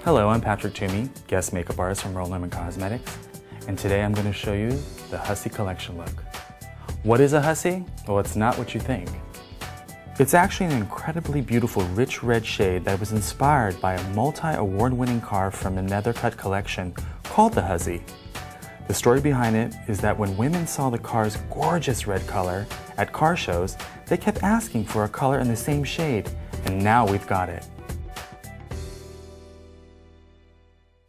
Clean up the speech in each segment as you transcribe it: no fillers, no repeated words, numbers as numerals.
Hello, I'm Patrick Toomey, guest makeup artist from Roland Lemon Cosmetics, and today I'm going to show you the HUSSY collection look. What is a HUSSY? Well, it's not what you think. It's actually an incredibly beautiful rich red shade that was inspired by a multi-award-winning car from a Nethercut collection called the HUSSY. The story behind it is that when women saw the car's gorgeous red color at car shows, they kept asking for a color in the same shade, and now we've got it.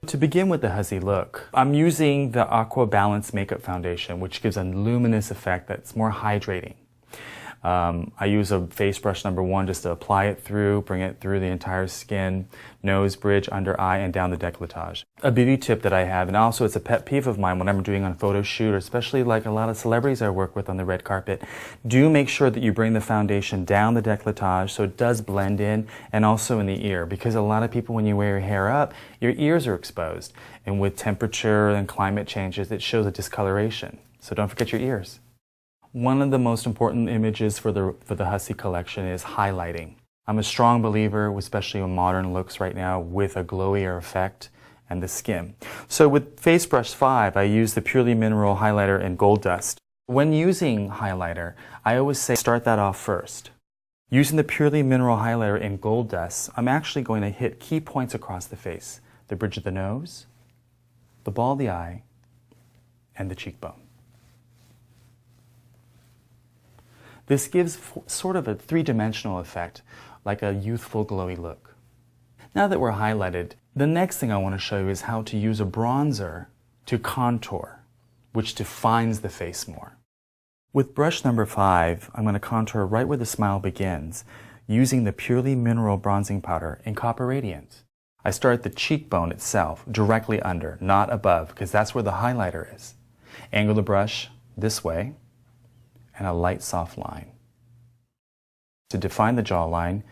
To begin with the HUSSY look, I'm using the Aqua Balance Makeup Foundation, which gives a luminous effect that's more hydrating. I use a face brush number 1 just to apply it through, bring it through the entire skin, nose, bridge, under eye, and down the décolletage. A beauty tip that I have, and also it's a pet peeve of mine when I'm doing on photo shoot, or especially like a lot of celebrities I work with on the red carpet, do make sure that you bring the foundation down the décolletage so it does blend in, and also in the ear, because a lot of people, when you wear your hair up, your ears are exposed. And with temperature and climate changes, it shows a discoloration. So don't forget your ears. One of the most important images for the HUSSY collection is highlighting. I'm a strong believer, especially in modern looks right now, with a glowier effect and the skin. So with Face Brush 5, I use the Purely Mineral highlighter in Gold Dust. When using highlighter, I always say start that off first. Using the Purely Mineral highlighter in Gold Dust, I'm actually going to hit key points across the face: the bridge of the nose, the ball of the eye, and the cheekbone. This gives sort of a three-dimensional effect, like a youthful, glowy look. Now that we're highlighted, the next thing I want to show you is how to use a bronzer to contour, which defines the face more. With brush number 5, I'm going to contour right where the smile begins, using the Purely Mineral Bronzing Powder in Copper Radiant. I start at the cheekbone itself, directly under, not above, because that's where the highlighter is. Angle the brush this way, and a light soft line. To define the jawline,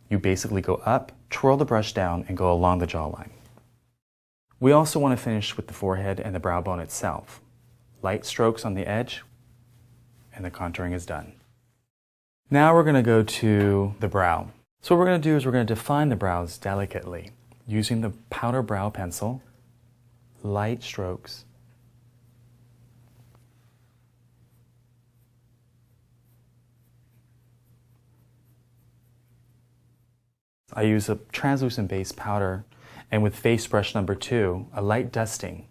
you basically go up, twirl the brush down, and go along the jawline. We also want to finish with the forehead and the brow bone itself. Light strokes on the edge, and the contouring is done. Now we're going to go to the brow. So what we're going to do is we're going to define the brows delicately, using the powder brow pencil, light strokes, I use a translucent base powder, and with face brush number 2, a light dusting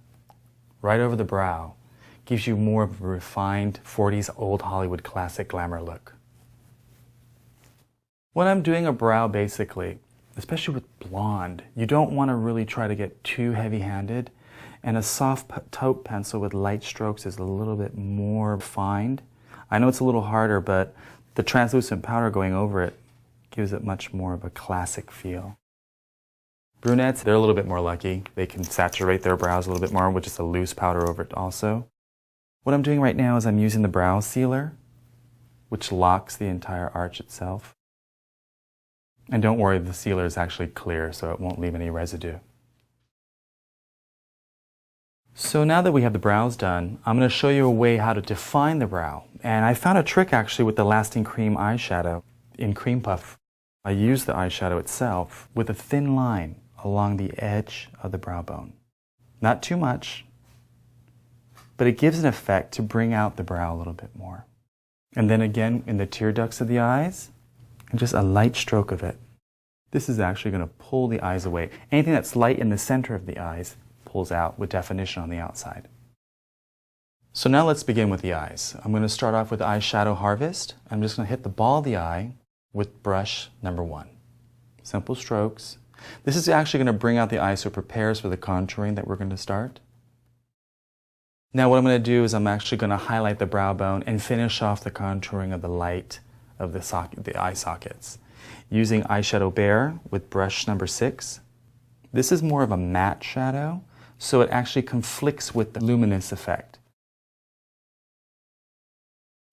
right over the brow gives you more of a refined 40s old Hollywood classic glamour look. When I'm doing a brow, basically, especially with blonde, you don't want to really try to get too heavy-handed, and a soft taupe pencil with light strokes is a little bit more refined. I know it's a little harder, but the translucent powder going over it gives it much more of a classic feel. Brunettes, they're a little bit more lucky. They can saturate their brows a little bit more with just a loose powder over it also. What I'm doing right now is I'm using the brow sealer, which locks the entire arch itself. And don't worry, the sealer is actually clear, so it won't leave any residue. So now that we have the brows done, I'm going to show you a way how to define the brow. And I found a trick actually with the Lasting Cream eyeshadow in Cream Puff. I use the eyeshadow itself with a thin line along the edge of the brow bone. Not too much, but it gives an effect to bring out the brow a little bit more. And then again in the tear ducts of the eyes, and just a light stroke of it. This is actually going to pull the eyes away. Anything that's light in the center of the eyes pulls out with definition on the outside. So now let's begin with the eyes. I'm going to start off with Eyeshadow Harvest. I'm just going to hit the ball of the eye with brush number 1. Simple strokes. This is actually going to bring out the eye so it prepares for the contouring that we're going to start. Now what I'm going to do is I'm actually going to highlight the brow bone and finish off the contouring of the light of the eye sockets. Using Eyeshadow Bear with brush number 6. This is more of a matte shadow, so it actually conflicts with the luminous effect.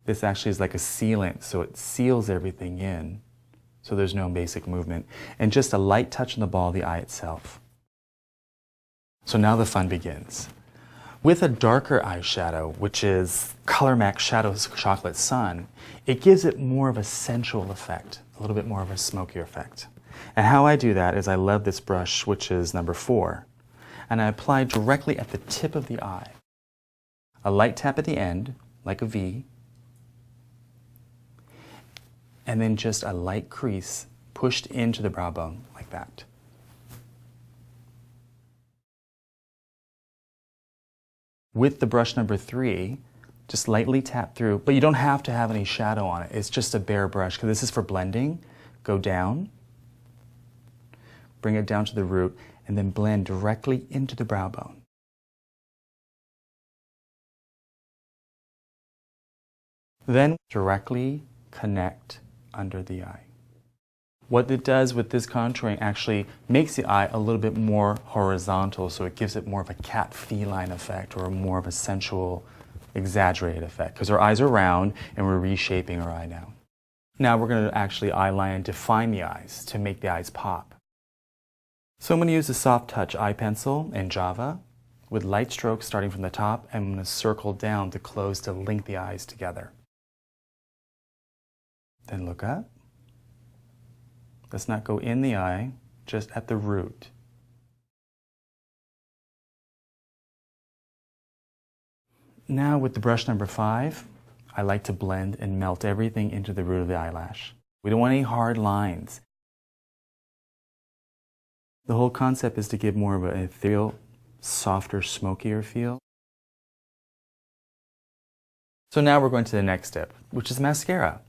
This actually is like a sealant, so it seals everything in, so there's no basic movement. And just a light touch on the ball of the eye itself. So now the fun begins. With a darker eyeshadow, which is Color Mac Shadows Chocolate Sun, it gives it more of a sensual effect, a little bit more of a smokier effect. And how I do that is I love this brush, which is number 4, and I apply directly at the tip of the eye. A light tap at the end, like a V, and then just a light crease pushed into the brow bone, like that. With the brush number 3, just lightly tap through, but you don't have to have any shadow on it. It's just a bare brush, because this is for blending. Go down, bring it down to the root, and then blend directly into the brow bone. Then directly connect under the eye. What it does with this contouring actually makes the eye a little bit more horizontal, so it gives it more of a cat feline effect, or more of a sensual, exaggerated effect, because our eyes are round and we're reshaping our eye now. Now we're going to actually eyeline and define the eyes to make the eyes pop. So I'm going to use a soft touch eye pencil in Java with light strokes starting from the top, and I'm going to circle down to close to link the eyes together. Then look up. Let's not go in the eye, just at the root. Now with the brush number 5, I like to blend and melt everything into the root of the eyelash. We don't want any hard lines. The whole concept is to give more of an ethereal, softer, smokier feel. So now we're going to the next step, which is mascara.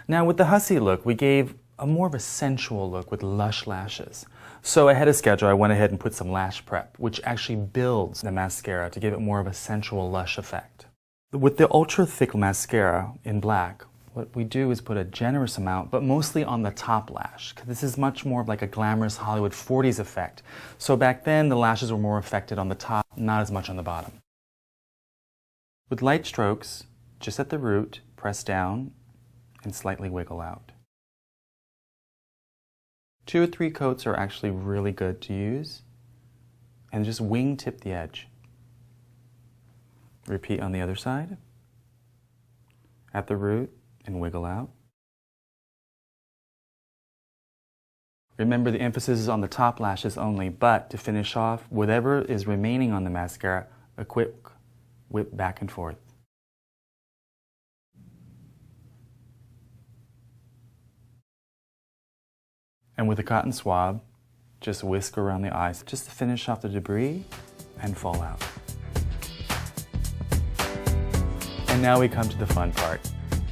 Now with the HUSSY look, we gave a more of a sensual look with lush lashes. So ahead of schedule, I went ahead and put some lash prep, which actually builds the mascara to give it more of a sensual, lush effect. With the ultra thick mascara in black, what we do is put a generous amount, but mostly on the top lash, because this is much more of like a glamorous Hollywood 40s effect. So back then, the lashes were more affected on the top, not as much on the bottom. With light strokes, just at the root, press down and slightly wiggle out. 2 or 3 coats are actually really good to use, and just wingtip the edge. Repeat on the other side, at the root, and wiggle out. Remember, the emphasis is on the top lashes only, but to finish off, whatever is remaining on the mascara, a quick whip back and forth. And with a cotton swab, just whisk around the eyes just to finish off the debris and fall out. And now we come to the fun part.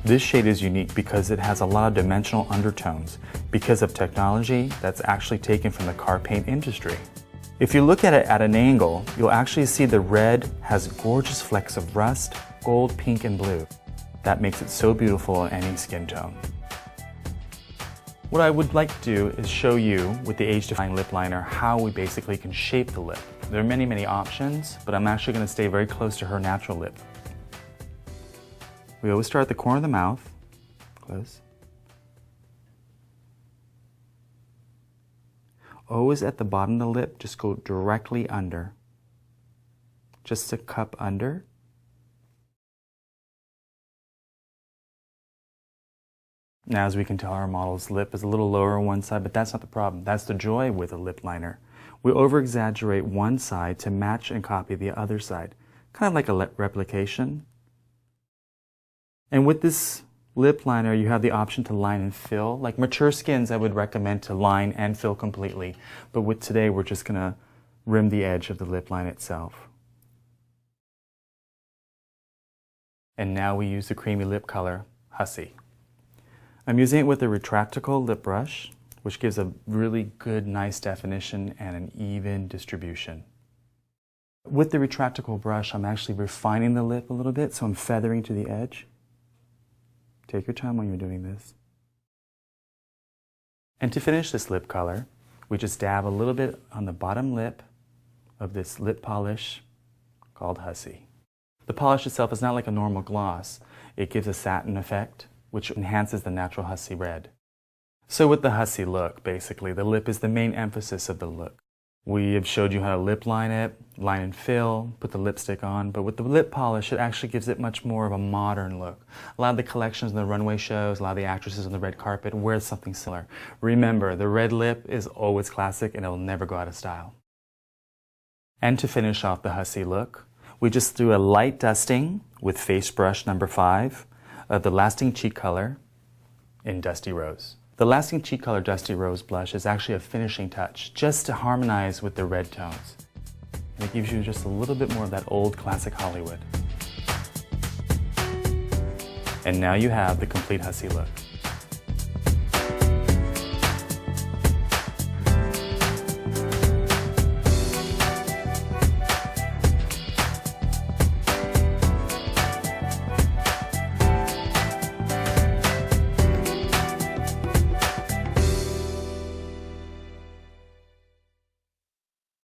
This shade is unique because it has a lot of dimensional undertones because of technology that's actually taken from the car paint industry. If you look at it at an angle, you'll actually see the red has gorgeous flecks of rust, gold, pink, and blue. That makes it so beautiful in any skin tone. What I would like to do is show you with the age-defying lip liner how we basically can shape the lip. There are many, many options, but I'm actually going to stay very close to her natural lip. We always start at the corner of the mouth, close. Always at the bottom of the lip, just go directly under. Just a cup under. Now, as we can tell, our model's lip is a little lower on one side, but that's not the problem. That's the joy with a lip liner. We over-exaggerate one side to match and copy the other side, kind of like a replication. And with this lip liner, you have the option to line and fill. Like mature skins, I would recommend to line and fill completely. But with today, we're just going to rim the edge of the lip line itself. And now we use the creamy lip color, HUSSY. I'm using it with a retractable lip brush, which gives a really good, nice definition and an even distribution. With the retractable brush, I'm actually refining the lip a little bit, so I'm feathering to the edge. Take your time when you're doing this. And to finish this lip color, we just dab a little bit on the bottom lip of this lip polish called HUSSY. The polish itself is not like a normal gloss. It gives a satin effect, which enhances the natural HUSSY red. So with the HUSSY look, basically, the lip is the main emphasis of the look. We have showed you how to lip line it, line and fill, put the lipstick on, but with the lip polish, it actually gives it much more of a modern look. A lot of the collections in the runway shows, a lot of the actresses on the red carpet wear something similar. Remember, the red lip is always classic and it will never go out of style. And to finish off the HUSSY look, we just threw a light dusting with face brush number 5 of the Lasting Cheek Color in Dusty Rose. The Lasting Cheek Color Dusty Rose blush is actually a finishing touch, just to harmonize with the red tones. And it gives you just a little bit more of that old classic Hollywood. And now you have the complete HUSSY look.